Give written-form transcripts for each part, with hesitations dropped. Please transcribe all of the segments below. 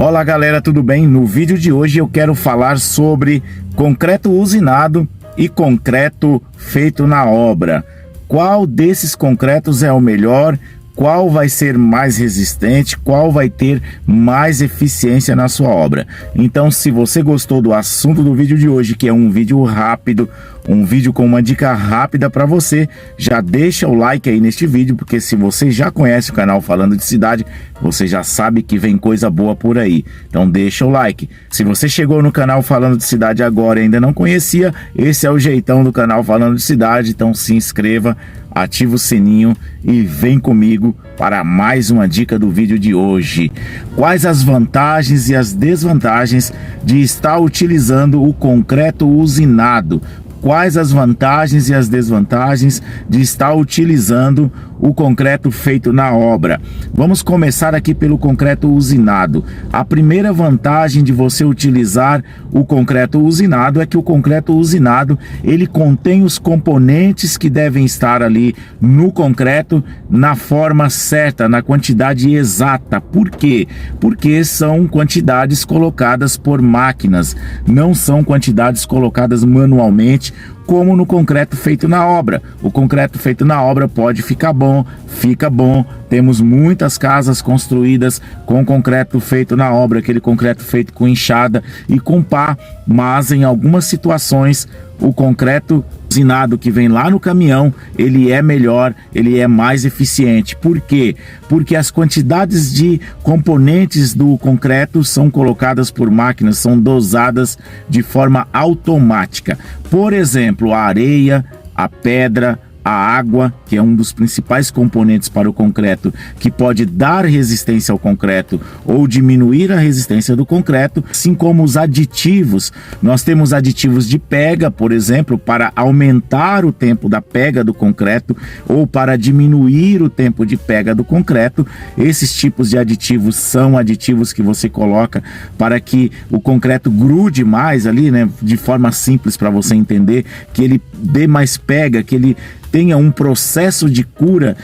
Olá galera, tudo bem? No vídeo de hoje eu quero falar sobre concreto usinado e concreto feito na obra. Qual desses concretos é o melhor? Qual vai ser mais resistente? Qual vai ter mais eficiência na sua obra? Então, se você gostou do assunto do vídeo de hoje, que é um vídeo rápido, um vídeo com uma dica rápida para você, já deixa o like aí neste vídeo, porque se você já conhece o canal Falando de Cidade, você já sabe que vem coisa boa por aí. Então deixa o like. Se você chegou no canal Falando de Cidade agora e ainda não conhecia, esse é o jeitão do canal Falando de Cidade, então se inscreva, ativa o sininho e vem comigo para mais uma dica do vídeo de hoje. Quais as vantagens e as desvantagens de estar utilizando o concreto usinado? Quais as vantagens e as desvantagens de estar utilizando o concreto feito na obra? Vamos começar aqui pelo concreto usinado. A primeira vantagem de você utilizar o concreto usinado é que o concreto usinado, ele contém os componentes que devem estar ali no concreto na forma certa, na quantidade exata. Por quê? Porque são quantidades colocadas por máquinas, não são quantidades colocadas manualmente, como no concreto feito na obra. O concreto feito na obra pode ficar bom, fica bom. Temos muitas casas construídas com concreto feito na obra, aquele concreto feito com enxada e com pá, mas em algumas situações o concreto usinado que vem lá no caminhão, ele é melhor, ele é mais eficiente. Por quê? Porque as quantidades de componentes do concreto são colocadas por máquinas, são dosadas de forma automática. Por exemplo, a areia, a pedra, a água, que é um dos principais componentes para o concreto, que pode dar resistência ao concreto ou diminuir a resistência do concreto, assim como os aditivos. Nós temos aditivos de pega, por exemplo, para aumentar o tempo da pega do concreto ou para diminuir o tempo de pega do concreto. Esses tipos de aditivos são aditivos que você coloca para que o concreto grude mais ali, né, de forma simples para você entender, que ele dê mais pega, que ele tenha um processo de cura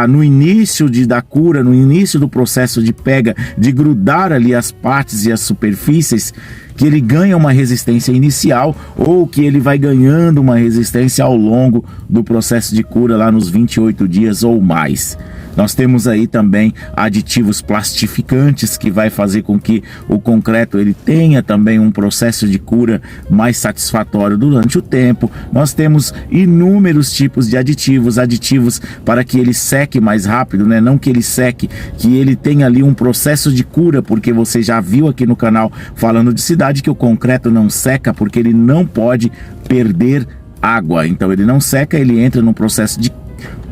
no início da cura, no início do processo de pega, de grudar ali as partes e as superfícies, que ele ganha uma resistência inicial ou que ele vai ganhando uma resistência ao longo do processo de cura lá nos 28 dias ou mais. Nós temos aí também aditivos plastificantes que vai fazer com que o concreto ele tenha também um processo de cura mais satisfatório durante o tempo. Nós temos inúmeros tipos de aditivos para que ele seque mais rápido, né? Não que ele seque, que ele tenha ali um processo de cura, porque você já viu aqui no canal Falando de Cidade que o concreto não seca porque ele não pode perder água. Então ele não seca, ele entra num processo de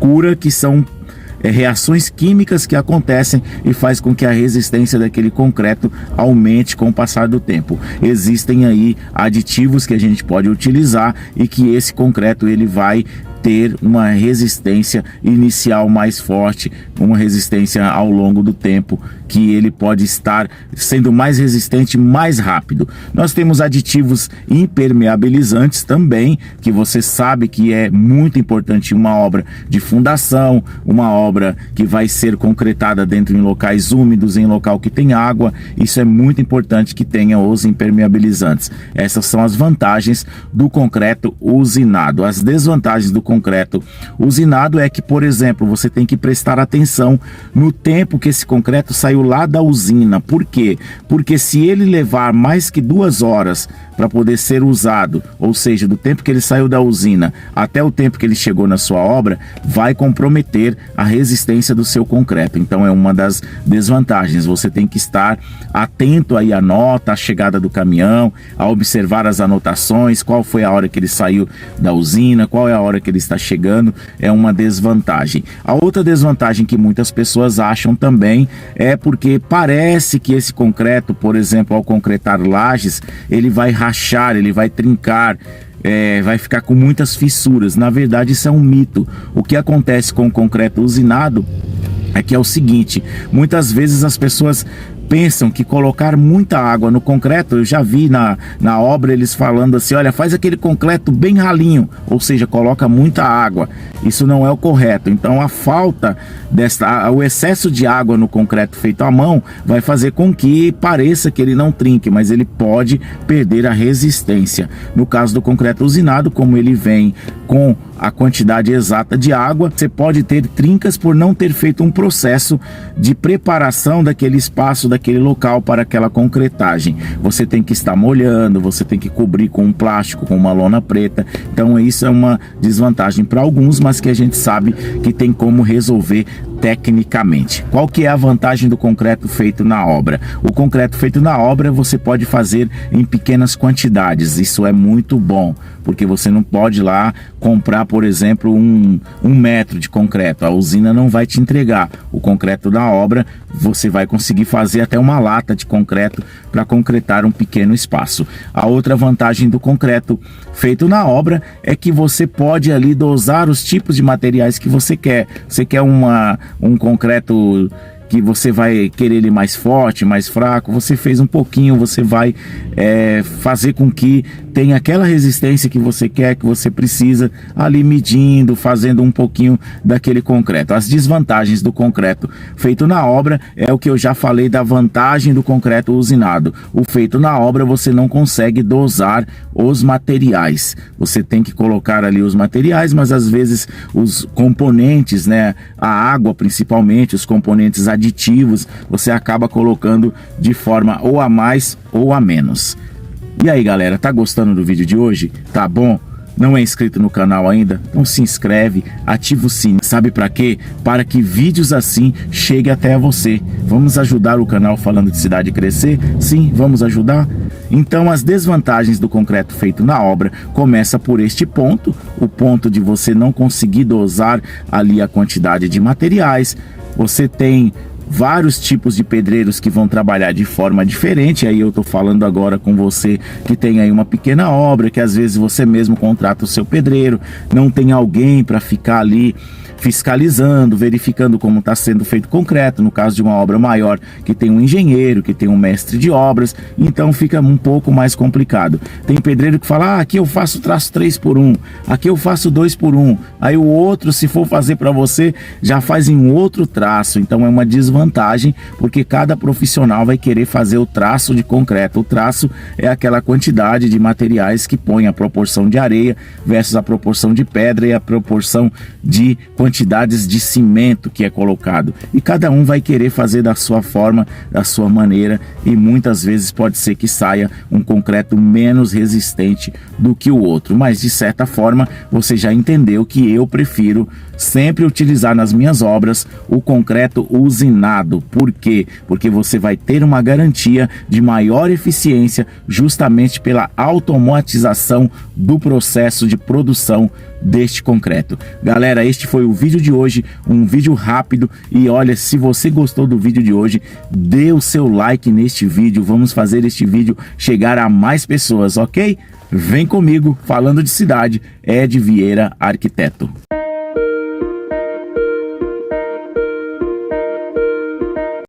cura que são reações químicas que acontecem e faz com que a resistência daquele concreto aumente com o passar do tempo. Existem aí aditivos que a gente pode utilizar e que esse concreto ele vai ter uma resistência inicial mais forte, uma resistência ao longo do tempo, que ele pode estar sendo mais resistente mais rápido. Nós temos aditivos impermeabilizantes também, que você sabe que é muito importante em uma obra de fundação, uma obra que vai ser concretada dentro em locais úmidos, em local que tem água. Isso é muito importante que tenha os impermeabilizantes. Essas são as vantagens do concreto usinado. As desvantagens do concreto usinado é que, por exemplo, você tem que prestar atenção no tempo que esse concreto saiu lá da usina. Por quê? Porque se ele levar mais que 2 horas para poder ser usado, ou seja, do tempo que ele saiu da usina até o tempo que ele chegou na sua obra, vai comprometer a resistência do seu concreto. Então é uma das desvantagens. Você tem que estar atento aí à nota, à chegada do caminhão, a observar as anotações, qual foi a hora que ele saiu da usina, qual é a hora que ele está chegando. É uma desvantagem. A outra desvantagem que muitas pessoas acham também é porque parece que esse concreto, por exemplo, ao concretar lajes, ele vai rachar, ele vai trincar, vai ficar com muitas fissuras. Na verdade, isso é um mito. O que acontece com o concreto usinado é que é o seguinte: muitas vezes as pessoas pensam que colocar muita água no concreto, eu já vi na obra eles falando assim, olha, faz aquele concreto bem ralinho, ou seja, coloca muita água. Isso não é o correto. Então a falta o excesso de água no concreto feito à mão vai fazer com que pareça que ele não trinque, mas ele pode perder a resistência. No caso do concreto usinado, como ele vem com a quantidade exata de água, você pode ter trincas por não ter feito um processo de preparação daquele espaço, daquele local para aquela concretagem. Você tem que estar molhando, você tem que cobrir com um plástico, com uma lona preta. Então isso é uma desvantagem para alguns, mas que a gente sabe que tem como resolver tecnicamente. Qual que é a vantagem do concreto feito na obra? O concreto feito na obra você pode fazer em pequenas quantidades. Isso é muito bom, porque você não pode lá comprar, por exemplo, um metro de concreto. A usina não vai te entregar. O concreto da obra você vai conseguir fazer até uma lata de concreto para concretar um pequeno espaço. A outra vantagem do concreto feito na obra é que você pode ali dosar os tipos de materiais que você quer. Você quer um concreto que você vai querer ele mais forte, mais fraco, você fez um pouquinho, você vai fazer com que tenha aquela resistência que você quer, que você precisa, ali medindo, fazendo um pouquinho daquele concreto. As desvantagens do concreto feito na obra é o que eu já falei da vantagem do concreto usinado. O feito na obra você não consegue dosar os materiais. Você tem que colocar ali os materiais, mas às vezes os componentes, né, a água principalmente, os componentes aditivos, você acaba colocando de forma ou a mais ou a menos. E aí galera, tá gostando do vídeo de hoje? Tá bom? Não é inscrito no canal ainda? Então se inscreve, ativa o sininho. Sabe para quê? Para que vídeos assim cheguem até você. Vamos ajudar o canal Falando de Cidade a crescer? Sim, vamos ajudar? Então as desvantagens do concreto feito na obra começa por este ponto, o ponto de você não conseguir dosar ali a quantidade de materiais. Você tem vários tipos de pedreiros que vão trabalhar de forma diferente. Aí eu tô falando agora com você que tem aí uma pequena obra, que às vezes você mesmo contrata o seu pedreiro, não tem alguém para ficar ali fiscalizando, verificando como está sendo feito concreto. No caso de uma obra maior, que tem um engenheiro, que tem um mestre de obras, então fica um pouco mais complicado. Tem pedreiro que fala, aqui eu faço traço 3x1, aqui eu faço 2x1, aí o outro, se for fazer para você, já faz em outro traço. Então é uma desvantagem, porque cada profissional vai querer fazer o traço de concreto. O traço é aquela quantidade de materiais que põe a proporção de areia versus a proporção de pedra e a proporção de quantidades de cimento que é colocado, e cada um vai querer fazer da sua forma, da sua maneira, e muitas vezes pode ser que saia um concreto menos resistente do que o outro, mas de certa forma você já entendeu que eu prefiro sempre utilizar nas minhas obras o concreto usinado. Por quê? Porque você vai ter uma garantia de maior eficiência justamente pela automatização do processo de produção deste concreto. Galera, este foi o vídeo de hoje, um vídeo rápido, e olha, se você gostou do vídeo de hoje, dê o seu like neste vídeo, vamos fazer este vídeo chegar a mais pessoas, ok? Vem comigo, Falando de Cidade, Ed Vieira Arquiteto.